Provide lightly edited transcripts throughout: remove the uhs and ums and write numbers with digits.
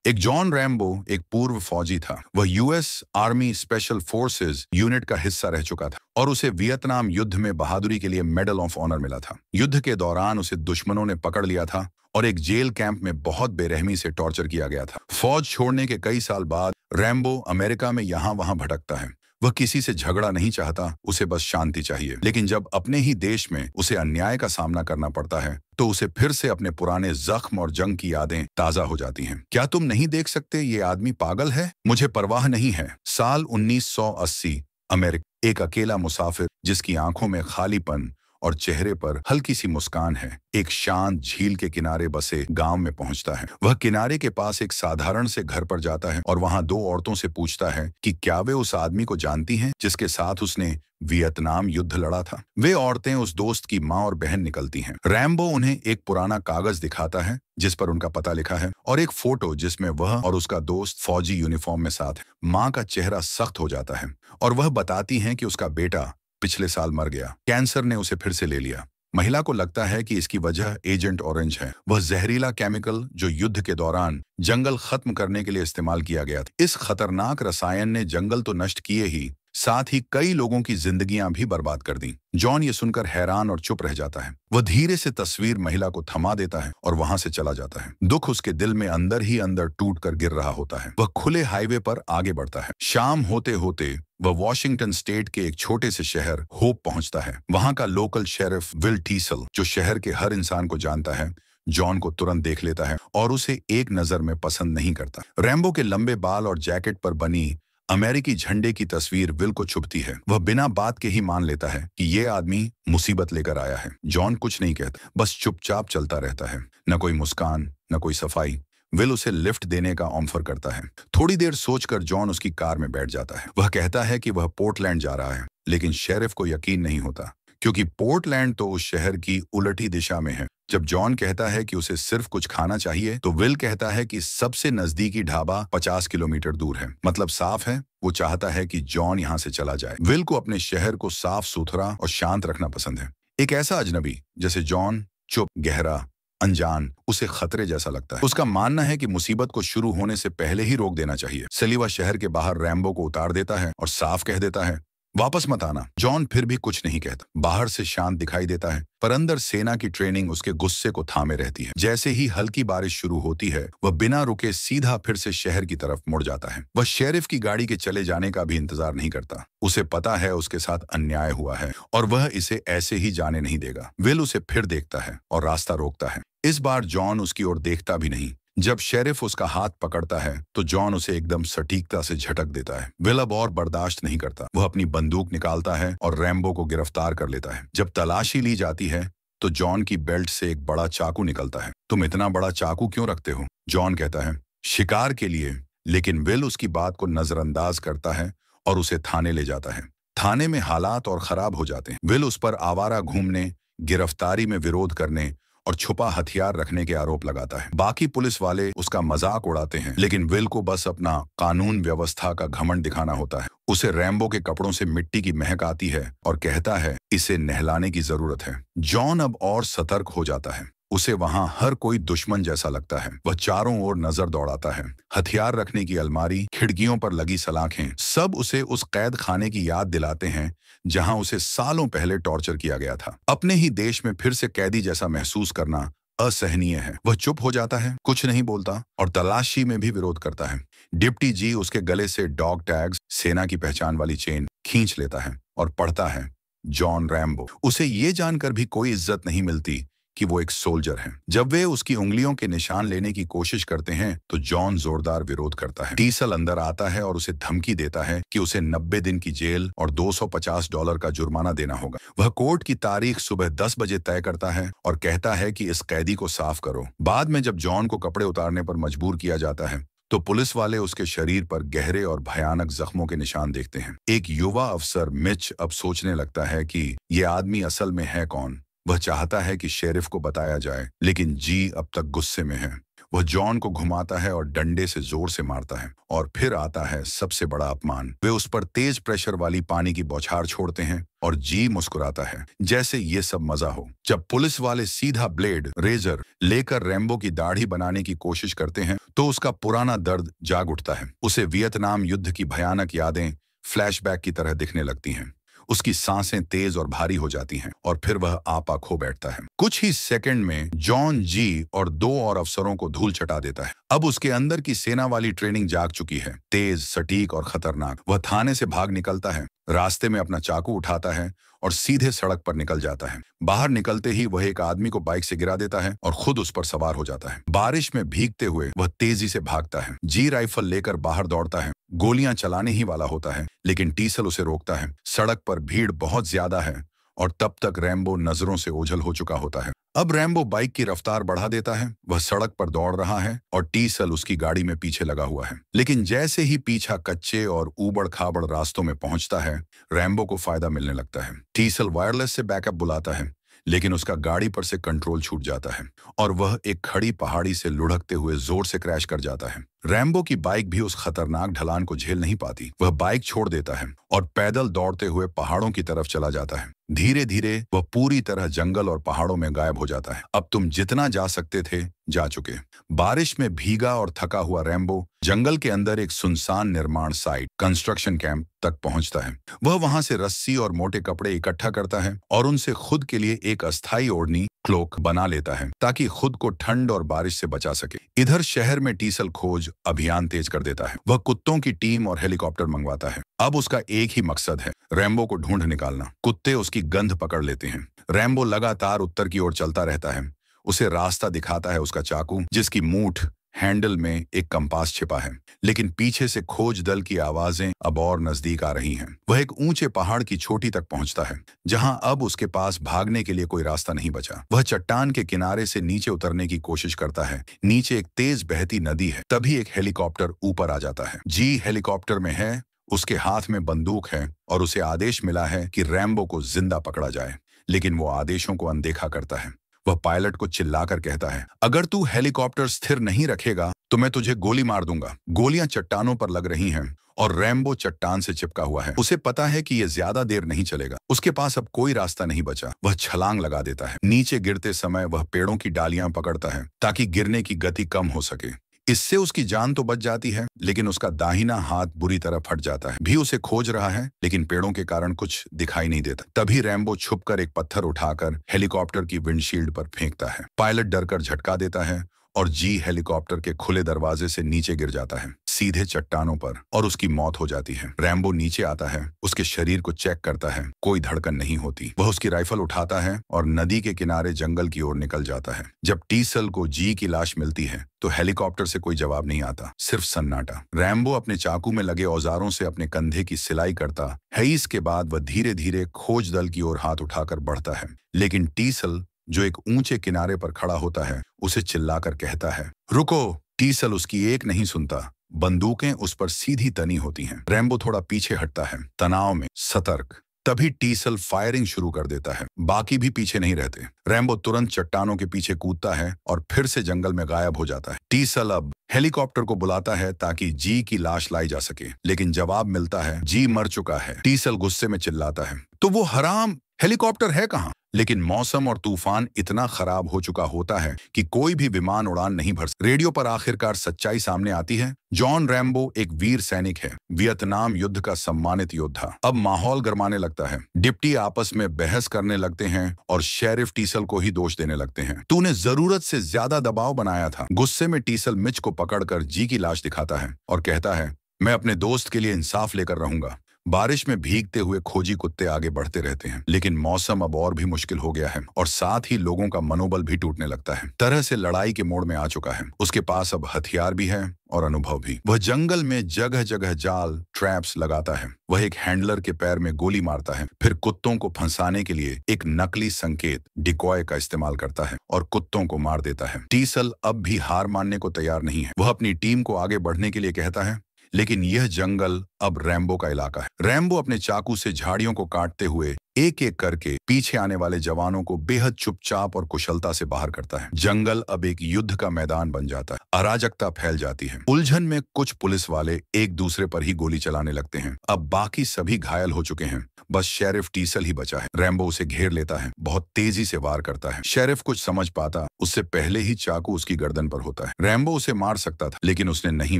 एक John Rambo एक पूर्व फौजी था। वह US army special forces unit का हिस्सा रह चुका था और उसे वियतनाम युद्ध में बहादुरी के लिए मेडल ऑफ ऑनर मिला था। युद्ध के दौरान उसे दुश्मनों ने पकड़ लिया था और एक जेल कैंप में बहुत बेरहमी से टॉर्चर किया गया था। फौज छोड़ने के कई साल बाद रैम्बो अमेरिका में यहाँ वहां भटकता है। वह किसी से झगड़ा नहीं चाहता, उसे बस शांति चाहिए। लेकिन जब अपने ही देश में उसे अन्याय का सामना करना पड़ता है तो उसे फिर से अपने पुराने जख्म और जंग की यादें ताजा हो जाती हैं। क्या तुम नहीं देख सकते ये आदमी पागल है? मुझे परवाह नहीं है। साल 1980 अमेरिका। एक अकेला मुसाफिर जिसकी आंखों में खालीपन और चेहरे पर हल्की सी मुस्कान है, एक शांत झील के किनारे बसे गांव में पहुंचता है। वह किनारे के पास एक साधारण से घर पर जाता है और वहां दो औरतों से पूछता है कि क्या वे उस आदमी को जानती हैं जिसके साथ उसने वियतनाम युद्ध लड़ा था। वे औरतें उस दोस्त की माँ और बहन निकलती हैं। रैम्बो उन्हें एक पुराना कागज दिखाता है जिस पर उनका पता लिखा है और एक फोटो जिसमें वह और उसका दोस्त फौजी यूनिफॉर्म में साथ है। माँ का चेहरा सख्त हो जाता है और वह बताती हैं कि उसका बेटा पिछले साल मर गया, कैंसर ने उसे फिर से ले लिया। महिला को लगता है कि इसकी वजह एजेंट ऑरेंज है, वह जहरीला केमिकल जो युद्ध के दौरान जंगल खत्म करने के लिए इस्तेमाल किया गया था। इस खतरनाक रसायन ने जंगल तो नष्ट किए ही, साथ ही कई लोगों की जिंदगियां भी बर्बाद कर दी। जॉन ये सुनकर हैरान और चुप रह जाता है। वह धीरे से तस्वीर महिला को थमा देता है और वहां से चला जाता है। दुख उसके दिल में अंदर ही अंदर टूट कर गिर रहा होता है। वह खुले हाईवे पर आगे बढ़ता है। शाम होते होते वह वॉशिंगटन स्टेट के एक छोटे से शहर होप पहुंचता है। वहां का लोकल शेरिफ विल टीसल, जो शहर के हर इंसान को जानता है, जॉन को तुरंत देख लेता है और उसे एक नजर में पसंद नहीं करता। रैम्बो के लंबे बाल और जैकेट पर बनी अमेरिकी झंडे की तस्वीर विल को चुभती है। वह बिना बात के ही मान लेता है कि ये आदमी मुसीबत लेकर आया है। जॉन कुछ नहीं कहता, बस चुपचाप चलता रहता है। न कोई मुस्कान, न कोई सफाई। विल उसे लिफ्ट देने का ऑफर करता है। थोड़ी देर सोचकर जॉन उसकी कार में बैठ जाता है। वह कहता है कि वह पोर्टलैंड जा रहा है, लेकिन शेरिफ को यकीन नहीं होता क्योंकि पोर्टलैंड तो उस शहर की उलटी दिशा में है। जब जॉन कहता है कि उसे सिर्फ कुछ खाना चाहिए तो विल कहता है कि सबसे नजदीकी ढाबा 50 किलोमीटर दूर है। मतलब साफ है, वो चाहता है कि जॉन यहाँ से चला जाए। विल को अपने शहर को साफ सुथरा और शांत रखना पसंद है। एक ऐसा अजनबी जैसे जॉन, चुप, गहरा, अनजान, उसे खतरे जैसा लगता है। उसका मानना है कि मुसीबत को शुरू होने से पहले ही रोक देना चाहिए। सलीवा शहर के बाहर रैम्बो को उतार देता है और साफ कह देता है, वापस मत आना। जॉन फिर भी कुछ नहीं कहता। बाहर से शांत दिखाई देता है, पर अंदर सेना की ट्रेनिंग उसके गुस्से को थामे रहती है। जैसे ही हल्की बारिश शुरू होती है, वह बिना रुके सीधा फिर से शहर की तरफ मुड़ जाता है। वह शेरिफ की गाड़ी के चले जाने का भी इंतजार नहीं करता। उसे पता है उसके साथ अन्याय हुआ है और वह इसे ऐसे ही जाने नहीं देगा। विल उसे फिर देखता है और रास्ता रोकता है। इस बार जॉन उसकी ओर देखता भी नहीं। जब शेरिफ उसका हाथ पकड़ता है तो जॉन उसे एकदम सटीकता से झटक देता है। विल अब और बर्दाश्त नहीं करता। वह अपनी बंदूक निकालता है और रैम्बो को गिरफ्तार कर लेता है। जब तलाशी ली जाती है तो जॉन की बेल्ट से एक बड़ा चाकू निकलता है। तुम इतना बड़ा चाकू क्यों रखते हो? जॉन कहता है, शिकार के लिए। लेकिन विल उसकी बात को नजरअंदाज करता है और उसे थाने ले जाता है। थाने में हालात और खराब हो जाते हैं। विल उस पर आवारा घूमने, गिरफ्तारी में विरोध करने और छुपा हथियार रखने के आरोप लगाता है। बाकी पुलिस वाले उसका मजाक उड़ाते हैं, लेकिन विल को बस अपना कानून व्यवस्था का घमंड दिखाना होता है। उसे रैम्बो के कपड़ों से मिट्टी की महक आती है और कहता है इसे नहलाने की जरूरत है। जॉन अब और सतर्क हो जाता है। उसे वहां हर कोई दुश्मन जैसा लगता है। वह चारों ओर नजर दौड़ाता है। हथियार रखने की अलमारी, खिड़कियों पर लगी सलाखें, सब उसे उस कैद खाने की याद दिलाते हैं जहां उसे सालों पहले टॉर्चर किया गया था। अपने ही देश में फिर से कैदी जैसा महसूस करना असहनीय है। वह चुप हो जाता है, कुछ नहीं बोलता और तलाशी में भी विरोध करता है। डिप्टी जी उसके गले से डॉग टैग्स, सेना की पहचान वाली चेन खींच लेता है और पढ़ता है, जॉन रैम्बो। उसे ये जानकर भी कोई इज्जत नहीं मिलती कि वो एक सोल्जर है। जब वे उसकी उंगलियों के निशान लेने की कोशिश करते हैं तो जॉन जोरदार विरोध करता है। टीसल अंदर आता है और उसे धमकी देता है कि उसे 90 दिन की जेल और $250 का जुर्माना देना होगा। वह कोर्ट की तारीख सुबह 10 बजे तय करता है और कहता है कि इस कैदी को साफ करो। बाद में जब जॉन को कपड़े उतारने पर मजबूर किया जाता है तो पुलिस वाले उसके शरीर पर गहरे और भयानक जख्मों के निशान देखते हैं। एक युवा अफसर मिच अब सोचने लगता है कि ये आदमी असल में है कौन। वह चाहता है कि शेरिफ को बताया जाए, लेकिन जी अब तक गुस्से में है। वह जॉन को घुमाता है और डंडे से जोर से मारता है। और फिर आता है सबसे बड़ा अपमान। वे उस पर तेज प्रेशर वाली पानी की बौछार छोड़ते हैं और जी मुस्कुराता है जैसे ये सब मजा हो। जब पुलिस वाले सीधा ब्लेड, रेजर लेकर रैम्बो की दाढ़ी बनाने की कोशिश करते हैं तो उसका पुराना दर्द जाग उठता है। उसे वियतनाम युद्ध की भयानक यादें फ्लैशबैक की तरह दिखने लगती हैं। उसकी सांसें तेज और भारी हो जाती हैं और फिर वह आपा खो बैठता है। कुछ ही सेकंड में जॉन जी और 2 और अफसरों को धूल चटा देता है। अब उसके अंदर की सेना वाली ट्रेनिंग जाग चुकी है, तेज, सटीक और खतरनाक। वह थाने से भाग निकलता है, रास्ते में अपना चाकू उठाता है और सीधे सड़क पर निकल जाता है। बाहर निकलते ही वह एक आदमी को बाइक से गिरा देता है और खुद उस पर सवार हो जाता है। बारिश में भीगते हुए वह तेजी से भागता है, जी राइफल लेकर बाहर दौड़ता है, गोलियां चलाने ही वाला होता है, लेकिन टीसल उसे रोकता है। सड़क पर भीड़ बहुत ज्यादा है और तब तक रैम्बो नजरों से ओझल हो चुका होता है। अब रैम्बो बाइक की रफ्तार बढ़ा देता है। वह सड़क पर दौड़ रहा है और टीसल उसकी गाड़ी में पीछे लगा हुआ है। लेकिन जैसे ही पीछा कच्चे और ऊबड़ खाबड़ रास्तों में पहुंचता है, रैम्बो को फायदा मिलने लगता है। टीसल वायरलेस से बैकअप बुलाता है, लेकिन उसका गाड़ी पर से कंट्रोल छूट जाता है और वह एक खड़ी पहाड़ी से लुढ़कते हुए जोर से क्रैश कर जाता है। रैम्बो की बाइक भी उस खतरनाक ढलान को झेल नहीं पाती। वह बाइक छोड़ देता है और पैदल दौड़ते हुए पहाड़ों की तरफ चला जाता है। धीरे धीरे वह पूरी तरह जंगल और पहाड़ों में गायब हो जाता है। अब तुम जितना जा सकते थे जा चुके। बारिश में भीगा और थका हुआ रैम्बो जंगल के अंदर एक सुनसान निर्माण साइट, कंस्ट्रक्शन कैंप तक पहुंचता है। वह वहां से रस्सी और मोटे कपड़े इकट्ठा करता है और उनसे खुद के लिए एक अस्थायी ओढ़नी, क्लोक बना लेता है ताकि खुद को ठंड और बारिश से बचा सके। इधर शहर में टीसल खोज अभियान तेज कर देता है। वह कुत्तों की टीम और हेलीकॉप्टर मंगवाता है। अब उसका एक ही मकसद है, रैम्बो को ढूंढ निकालना। कुत्ते उसकी गंध पकड़ लेते हैं। रैम्बो लगातार उत्तर की ओर चलता रहता है। उसे रास्ता दिखाता है उसका चाकू, जिसकी मूठ हैंडल में एक कंपास छिपा है। लेकिन पीछे से खोज दल की आवाजें अब और नजदीक आ रही हैं। वह एक ऊंचे पहाड़ की चोटी तक पहुंचता है, जहां अब उसके पास भागने के लिए कोई रास्ता नहीं बचा। वह चट्टान के किनारे से नीचे उतरने की कोशिश करता है। नीचे एक तेज बहती नदी है। तभी एक हेलीकॉप्टर ऊपर आ जाता है। जी हेलीकॉप्टर में है, उसके हाथ में बंदूक है और उसे आदेश मिला है कि रैम्बो को जिंदा पकड़ा जाए। लेकिन वो आदेशों को अनदेखा करता है। वह पायलट को चिल्लाकर कहता है, अगर तू हेलीकॉप्टर स्थिर नहीं रखेगा तो मैं तुझे गोली मार दूंगा। गोलियां चट्टानों पर लग रही हैं और रैम्बो चट्टान से चिपका हुआ है। उसे पता है कि यह ज्यादा देर नहीं चलेगा। उसके पास अब कोई रास्ता नहीं बचा। वह छलांग लगा देता है। नीचे गिरते समय वह पेड़ों की डालियां पकड़ता है ताकि गिरने की गति कम हो सके। इससे उसकी जान तो बच जाती है, लेकिन उसका दाहिना हाथ बुरी तरह फट जाता है। भी उसे खोज रहा है, लेकिन पेड़ों के कारण कुछ दिखाई नहीं देता। तभी रैम्बो छुपकर एक पत्थर उठाकर हेलीकॉप्टर की विंडशील्ड पर फेंकता है। पायलट डरकर झटका देता है और जी हेलीकॉप्टर के खुले दरवाजे से नीचे गिर जाता है, सीधे चट्टानों पर, और उसकी मौत हो जाती है। रैम्बो नीचे आता है, उसके शरीर को चेक करता है। कोई धड़कन नहीं होती। वह उसकी राइफल उठाता है और नदी के किनारे जंगल की ओर निकल जाता है। जब टीसल को जी की लाश मिलती है तो हेलीकॉप्टर से कोई जवाब नहीं आता, सिर्फ सन्नाटा। रैम्बो अपने चाकू में लगे औजारों से अपने कंधे की सिलाई करता है। इसके बाद वह धीरे धीरे खोज दल की ओर हाथ उठाकर बढ़ता है। लेकिन टीसल, जो एक ऊंचे किनारे पर खड़ा होता है, उसे चिल्लाकर कहता है, रुको। टीसल उसकी एक नहीं सुनता। बंदूकें उस पर सीधी तनी होती हैं। रैम्बो थोड़ा पीछे हटता है, तनाव में, सतर्क। तभी टीसल फायरिंग शुरू कर देता है। बाकी भी पीछे नहीं रहते। रैम्बो तुरंत चट्टानों के पीछे कूदता है और फिर से जंगल में गायब हो जाता है। टीसल अब हेलीकॉप्टर को बुलाता है ताकि जी की लाश लाई जा सके, लेकिन जवाब मिलता है, जी मर चुका है। टीसल गुस्से में चिल्लाता है, तो वो हराम हेलीकॉप्टर है कहाँ? लेकिन मौसम और तूफान इतना खराब हो चुका होता है कि कोई भी विमान उड़ान नहीं भर सकता। रेडियो पर आखिरकार सच्चाई सामने आती है। जॉन रैम्बो एक वीर सैनिक है, वियतनाम युद्ध का सम्मानित योद्धा। अब माहौल गरमाने लगता है। डिप्टी आपस में बहस करने लगते हैं और शेरिफ टीसल को ही दोष देने लगते हैं। तूने जरूरत से ज्यादा दबाव बनाया था। गुस्से में टीसल मिच को पकड़कर जी की लाश दिखाता है और कहता है, मैं अपने दोस्त के लिए इंसाफ लेकर रहूंगा। बारिश में भीगते हुए खोजी कुत्ते आगे बढ़ते रहते हैं, लेकिन मौसम अब और भी मुश्किल हो गया है और साथ ही लोगों का मनोबल भी टूटने लगता है। तरह से लड़ाई के मोड़ में आ चुका है। उसके पास अब हथियार भी है और अनुभव भी। वह जंगल में जगह जगह जाल, ट्रैप्स लगाता है। वह एक हैंडलर के पैर में गोली मारता है, फिर कुत्तों को फंसाने के लिए एक नकली संकेत, डिकॉय का इस्तेमाल करता है और कुत्तों को मार देता है। टीसल अब भी हार मानने को तैयार नहीं है। वह अपनी टीम को आगे बढ़ने के लिए कहता है, लेकिन यह जंगल अब रैम्बो का इलाका है। रैम्बो अपने चाकू से झाड़ियों को काटते हुए एक एक करके पीछे आने वाले जवानों को बेहद चुपचाप और कुशलता से बाहर करता है। जंगल अब एक युद्ध का मैदान बन जाता है। अराजकता फैल जाती है। उलझन में कुछ पुलिस वाले एक दूसरे पर ही गोली चलाने लगते हैं। अब बाकी सभी घायल हो चुके हैं, बस शेरिफ टीसल ही बचा है। रैम्बो उसे घेर लेता है, बहुत तेजी से वार करता है। शेरिफ कुछ समझ पाता उससे पहले ही चाकू उसकी गर्दन पर होता है। रैम्बो उसे मार सकता था, लेकिन उसने नहीं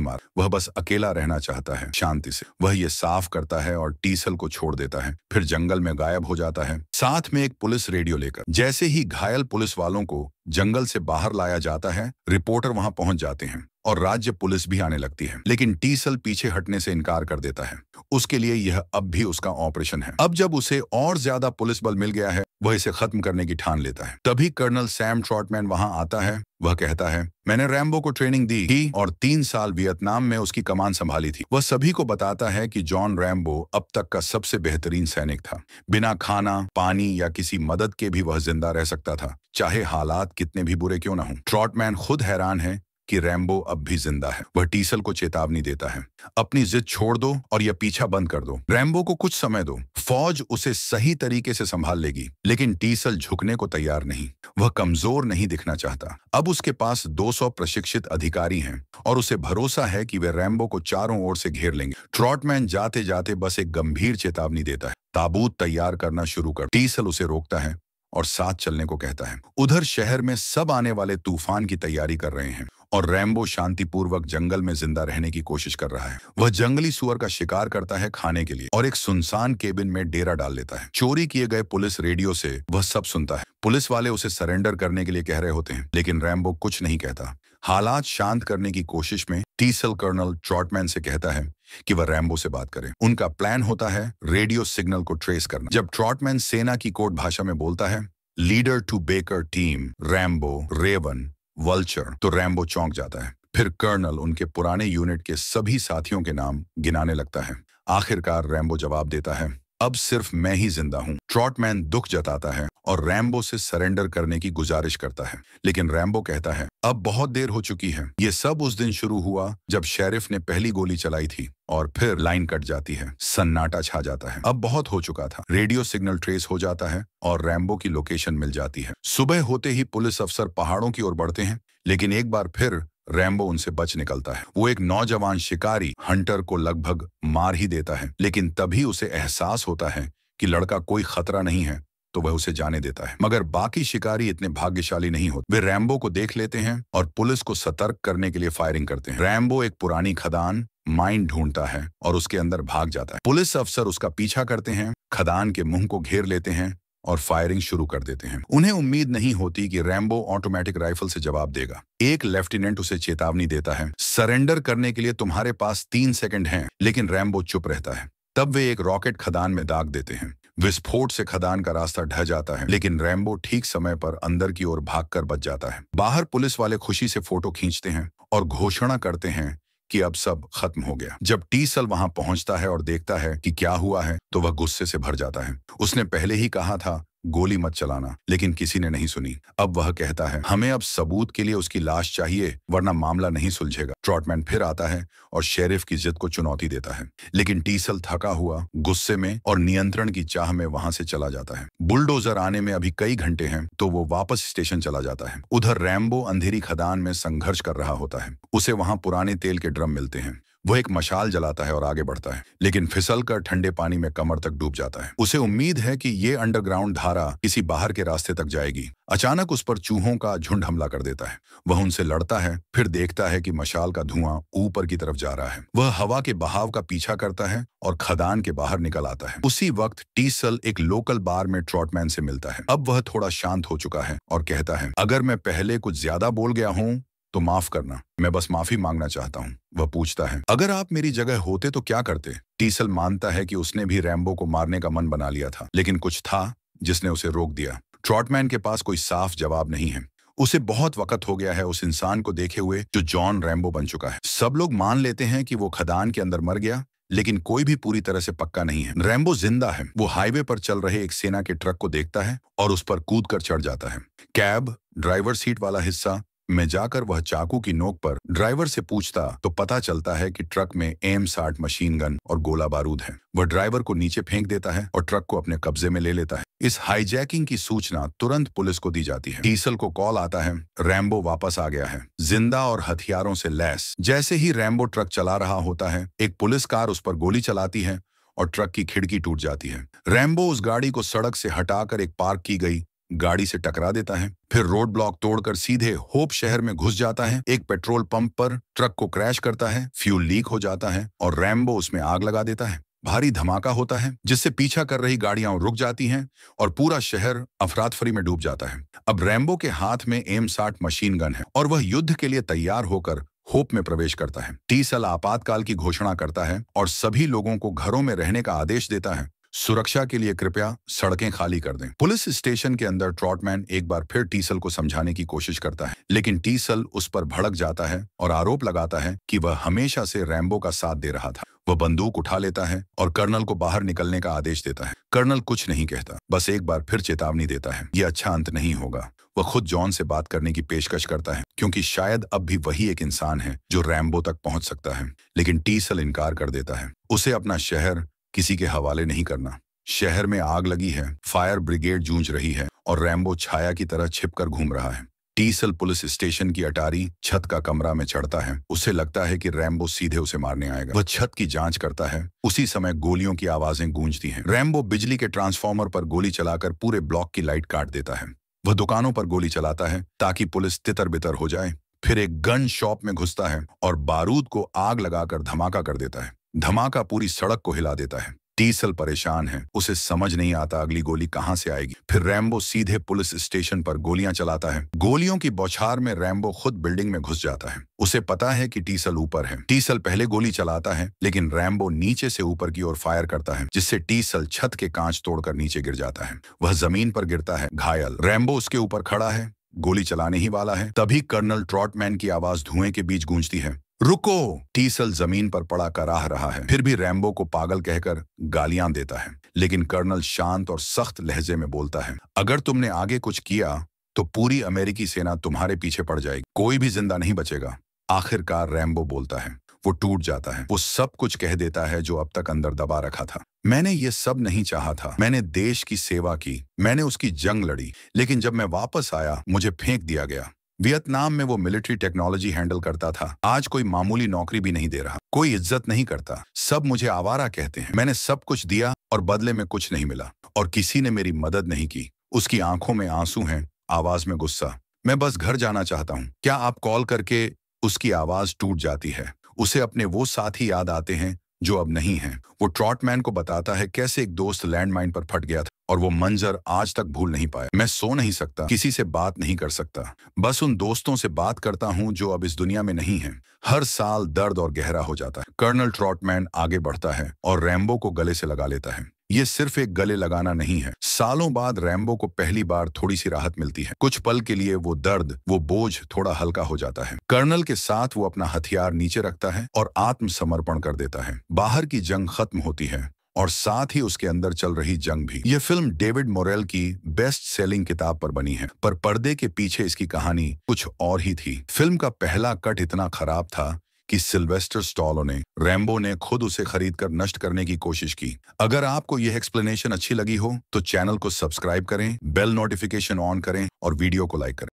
मारा। वह बस अकेला रहना चाहता है, शांति से। वह ये साफ करता है और टीसल को छोड़ देता है, फिर जंगल में गायब हो जाता है, साथ में एक पुलिस रेडियो लेकर। जैसे ही घायल पुलिस वालों को जंगल से बाहर लाया जाता है, रिपोर्टर वहां पहुंच जाते हैं और राज्य पुलिस भी आने लगती है, लेकिन टीसल पीछे हटने से इनकार कर देता है। उसके लिए यह अब भी उसका ऑपरेशन है। अब जब उसे और ज्यादा पुलिस बल मिल गया है, वह इसे खत्म करने की ठान लेता है। तभी कर्नल सैम ट्रॉटमैन वहां आता है। वह कहता है, मैंने रैम्बो को ट्रेनिंग दी थी और 3 साल वियतनाम में उसकी कमान संभाली थी। वह सभी को बताता है कि जॉन रैम्बो अब तक का सबसे बेहतरीन सैनिक था। बिना खाना, पानी या किसी मदद के भी वह जिंदा रह सकता था, चाहे हालात कितने भी बुरे क्यों न हों। ट्रॉटमैन खुद हैरान है कि रैम्बो अब भी जिंदा है। वह टीसल को चेतावनी देता है, अपनी जिद छोड़ दो और यह पीछा बंद कर दो। रैम्बो को कुछ समय दो, फौज उसे सही तरीके से संभाल लेगी। लेकिन टीसल झुकने को तैयार नहीं। वह कमजोर नहीं दिखना चाहता। अब उसके पास 200 प्रशिक्षित अधिकारी हैं और उसे भरोसा है कि वे रैम्बो को चारों ओर से घेर लेंगे। ट्रॉटमैन जाते जाते बस एक गंभीर चेतावनी देता है, ताबूत तैयार करना शुरू कर। टीसल उसे रोकता है और साथ चलने को कहता है। उधर शहर में सब आने वाले तूफान की तैयारी कर रहे हैं और रैम्बो शांतिपूर्वक जंगल में जिंदा रहने की कोशिश कर रहा है। वह जंगली सुअर का शिकार करता है खाने के लिए और एक सुनसान केबिन में डेरा डाल लेता है। चोरी किए गए पुलिस रेडियो से वह सब सुनता है। पुलिस वाले उसे सरेंडर करने के लिए कह रहे होते हैं, लेकिन रैम्बो कुछ नहीं कहता। हालात शांत करने की कोशिश में टीसल कर्नल ट्रॉटमैन से कहता है कि वह रैम्बो से बात करे। उनका प्लान होता है रेडियो सिग्नल को ट्रेस करना। जब ट्रॉटमैन सेना की कोड भाषा में बोलता है, leader to baker team Rambo, Raven, Vulture, तो रैम्बो चौंक जाता है। फिर कर्नल उनके पुराने यूनिट के सभी साथियों के नाम गिनाने लगता है। आखिरकार रैम्बो जवाब देता है, अब सिर्फ मैं ही जिंदा हूं। ट्रॉटमैन दुख जताता है और रैम्बो से सरेंडर करने की गुजारिश करता है, लेकिन रैम्बो कहता है, अब बहुत देर हो चुकी है। ये सब उस दिन शुरू हुआ जब शेरिफ ने पहली गोली चलाई थी और फिर लाइन कट जाती है। सन्नाटा छा जाता है। अब बहुत हो चुका था। रेडियो सिग्नल ट्रेस हो जाता है और रैम्बो की लोकेशन मिल जाती है। सुबह होते ही पुलिस अफसर पहाड़ों की ओर बढ़ते हैं, लेकिन एक बार फिर रैम्बो उनसे बच निकलता है। वो एक नौजवान शिकारी हंटर को लगभग मार ही देता है, लेकिन तभी उसे एहसास होता है कि लड़का कोई खतरा नहीं है, तो वह उसे जाने देता है। मगर बाकी शिकारी इतने भाग्यशाली नहीं होते। वे रैम्बो को देख लेते हैं और पुलिस को सतर्क करने के लिए फायरिंग करते हैं। रैम्बो एक पुरानी खदान माइन ढूंढता है और उसके अंदर भाग जाता है। पुलिस अफसर उसका पीछा करते हैं, खदान के मुंह को घेर लेते हैं और फायरिंग शुरू कर देते हैं। उन्हें उम्मीद नहीं होती कि रैम्बो ऑटोमेटिक राइफल से जवाब देगा। एक लेफ्टिनेंट उसे चेतावनी देता है, सरेंडर करने के लिए तुम्हारे पास 3 सेकंड हैं, लेकिन रैम्बो चुप रहता है। तब वे एक रॉकेट खदान में दाग देते हैं। विस्फोट से खदान का रास्ता ढह जाता है, लेकिन रैम्बो ठीक समय पर अंदर की ओर भागकर बच जाता है। बाहर पुलिस वाले खुशी से फोटो खींचते हैं और घोषणा करते हैं कि अब सब खत्म हो गया। जब टीसल वहां पहुंचता है और देखता है कि क्या हुआ है, तो वह गुस्से से भर जाता है। उसने पहले ही कहा था गोली मत चलाना, लेकिन किसी ने नहीं सुनी। अब वह कहता है, हमें अब सबूत के लिए उसकी लाश चाहिए, वरना मामला नहीं सुलझेगा। ट्रॉटमैन फिर आता है और शेरिफ की जिद को चुनौती देता है, लेकिन टीसल थका हुआ, गुस्से में और नियंत्रण की चाह में वहां से चला जाता है। बुलडोजर आने में अभी कई घंटे हैं, तो वो वापस स्टेशन चला जाता है। उधर रैम्बो अंधेरी खदान में संघर्ष कर रहा होता है। उसे वहां पुराने तेल के ड्रम मिलते हैं। वो एक मशाल जलाता है और आगे बढ़ता है, लेकिन फिसलकर ठंडे पानी में कमर तक डूब जाता है। उसे उम्मीद है कि ये अंडरग्राउंड धारा किसी बाहर के रास्ते तक जाएगी। अचानक उस पर चूहों का झुंड हमला कर देता है। वह उनसे लड़ता है, फिर देखता है कि मशाल का धुआं ऊपर की तरफ जा रहा है। वह हवा के बहाव का पीछा करता है और खदान के बाहर निकल आता है। उसी वक्त टीसल एक लोकल बार में ट्रॉटमैन से मिलता है। अब वह थोड़ा शांत हो चुका है और कहता है, अगर मैं पहले कुछ ज्यादा बोल गया हूँ तो माफ करना, मैं बस माफी मांगना चाहता हूँ। वह पूछता है, अगर आप मेरी जगह होते तो क्या करते? टीसल मानता है कि उसने भी रैम्बो को मारने का मन बना लिया था, लेकिन कुछ था जिसने उसे रोक दिया। ट्रॉटमैन के पास कोई साफ जवाब नहीं है। उसे बहुत वक्त हो गया है उस इंसान को देखे हुए जो जॉन रैम्बो बन चुका है। सब लोग मान लेते हैं कि वो खदान के अंदर मर गया, लेकिन कोई भी पूरी तरह से पक्का नहीं है। रैम्बो जिंदा है। वो हाईवे पर चल रहे एक सेना के ट्रक को देखता है और उस पर कूदकर चढ़ जाता है। कैब ड्राइवर सीट वाला हिस्सा में जाकर वह चाकू की नोक पर ड्राइवर से पूछता तो पता चलता है कि ट्रक में M60 मशीन गन और गोला बारूद है। वह ड्राइवर को नीचे फेंक देता है और ट्रक को अपने कब्जे में ले लेता है। इस हाईजैकिंग की सूचना तुरंत पुलिस को दी जाती है। डीसल को कॉल आता है, रैम्बो वापस आ गया है, जिंदा और हथियारों से लैस। जैसे ही रैम्बो ट्रक चला रहा होता है, एक पुलिस कार उस पर गोली चलाती है और ट्रक की खिड़की टूट जाती है। रैम्बो उस गाड़ी को सड़क से हटाकर एक पार्क की गई गाड़ी से टकरा देता है, फिर रोड ब्लॉक तोड़कर सीधे होप शहर में घुस जाता है। एक पेट्रोल पंप पर ट्रक को क्रैश करता है, फ्यूल लीक हो जाता है और रैम्बो उसमें आग लगा देता है। भारी धमाका होता है जिससे पीछा कर रही गाड़ियां रुक जाती हैं और पूरा शहर अफरातफरी में डूब जाता है। अब रैम्बो के हाथ में M60 मशीन गन है और वह युद्ध के लिए तैयार होकर होप में प्रवेश करता है। डीसल आपातकाल की घोषणा करता है और सभी लोगों को घरों में रहने का आदेश देता है। सुरक्षा के लिए कृपया सड़कें खाली कर दें। पुलिस स्टेशन के अंदर ट्रॉटमैन एक बार फिर डीसल को समझाने की कोशिश करता है, लेकिन डीसल उस पर भड़क जाता है और आरोप लगाता है कि वह हमेशा से रैम्बो का साथ दे रहा था। वह बंदूक उठा लेता है और कर्नल को बाहर निकलने का आदेश देता है। कर्नल कुछ नहीं कहता, बस एक बार फिर चेतावनी देता है, यह अच्छा अंत नहीं होगा। वह खुद जॉन से बात करने की पेशकश करता है, क्योंकि शायद अब भी वही एक इंसान है जो रैम्बो तक पहुंच सकता है, लेकिन डीसल इनकार कर देता है। उसे अपना शहर किसी के हवाले नहीं करना। शहर में आग लगी है, फायर ब्रिगेड जूझ रही है और रैम्बो छाया की तरह छिपकर घूम रहा है। डीसल पुलिस स्टेशन की अटारी छत का कमरा में चढ़ता है। उसे लगता है कि रैम्बो सीधे उसे मारने आएगा। वह छत की जांच करता है। उसी समय गोलियों की आवाजें गूंजती हैं। रैम्बो बिजली के ट्रांसफार्मर पर गोली चलाकर पूरे ब्लॉक की लाइट काट देता है। वह दुकानों पर गोली चलाता है ताकि पुलिस तितर बितर हो जाए। फिर एक गन शॉप में घुसता है और बारूद को आग लगाकर धमाका कर देता है। धमाका पूरी सड़क को हिला देता है। डीसल परेशान है, उसे समझ नहीं आता अगली गोली कहां से आएगी। फिर रैम्बो सीधे पुलिस स्टेशन पर गोलियां चलाता है। गोलियों की बौछार में रैम्बो खुद बिल्डिंग में घुस जाता है। उसे पता है कि डीसल ऊपर है। डीसल पहले गोली चलाता है, लेकिन रैम्बो नीचे से ऊपर की ओर फायर करता है, जिससे डीसल छत के कांच तोड़कर नीचे गिर जाता है। वह जमीन पर गिरता है, घायल। रैम्बो उसके ऊपर खड़ा है, गोली चलाने ही वाला है। तभी कर्नल ट्रॉटमैन की आवाज धुएं के बीच गूंजती है, रुको। डीसल जमीन पर पड़ा कराह रहा है, फिर भी रैम्बो को पागल कहकर गालियां देता है, लेकिन कर्नल शांत और सख्त लहजे में बोलता है, अगर तुमने आगे कुछ किया तो पूरी अमेरिकी सेना तुम्हारे पीछे पड़ जाएगी, कोई भी जिंदा नहीं बचेगा। आखिरकार रैम्बो बोलता है, वो टूट जाता है। वो सब कुछ कह देता है जो अब तक अंदर दबा रखा था। मैंने ये सब नहीं चाहा था। मैंने देश की सेवा की, मैंने उसकी जंग लड़ी, लेकिन जब मैं वापस आया मुझे फेंक दिया गया। वियतनाम में वो मिलिट्री टेक्नोलॉजी हैंडल करता था, आज कोई मामूली नौकरी भी नहीं दे रहा, कोई इज्जत नहीं करता, सब मुझे आवारा कहते हैं। मैंने सब कुछ दिया और बदले में कुछ नहीं मिला, और किसी ने मेरी मदद नहीं की। उसकी आंखों में आंसू हैं, आवाज में गुस्सा। मैं बस घर जाना चाहता हूँ, क्या आप कॉल करके। उसकी आवाज टूट जाती है। उसे अपने वो साथी याद आते हैं जो अब नहीं हैं। वो ट्रॉटमैन को बताता है कैसे एक दोस्त लैंडमाइन पर फट गया था, और वो मंजर आज तक भूल नहीं पाया। मैं सो नहीं सकता, किसी से बात नहीं कर सकता, बस उन दोस्तों से बात करता हूँ जो अब इस दुनिया में नहीं हैं। हर साल दर्द और गहरा हो जाता है। कर्नल ट्रॉटमैन आगे बढ़ता है और रैम्बो को गले से लगा लेता है। ये सिर्फ एक गले लगाना नहीं है। सालों बाद रैम्बो को पहली बार थोड़ी सी राहत मिलती है। कुछ पल के लिए वो दर्द, वो बोझ थोड़ा हल्का हो जाता है। कर्नल के साथ वो अपना हथियार नीचे रखता है और आत्मसमर्पण कर देता है। बाहर की जंग खत्म होती है और साथ ही उसके अंदर चल रही जंग भी। यह फिल्म डेविड मोरेल की बेस्ट सेलिंग किताब पर बनी है, पर पर्दे के पीछे इसकी कहानी कुछ और ही थी। फिल्म का पहला कट इतना खराब था कि सिल्वेस्टर स्टैलोने रैम्बो ने खुद उसे खरीदकर नष्ट करने की कोशिश की। अगर आपको यह एक्सप्लेनेशन अच्छी लगी हो तो चैनल को सब्सक्राइब करें, बेल नोटिफिकेशन ऑन करें और वीडियो को लाइक करें।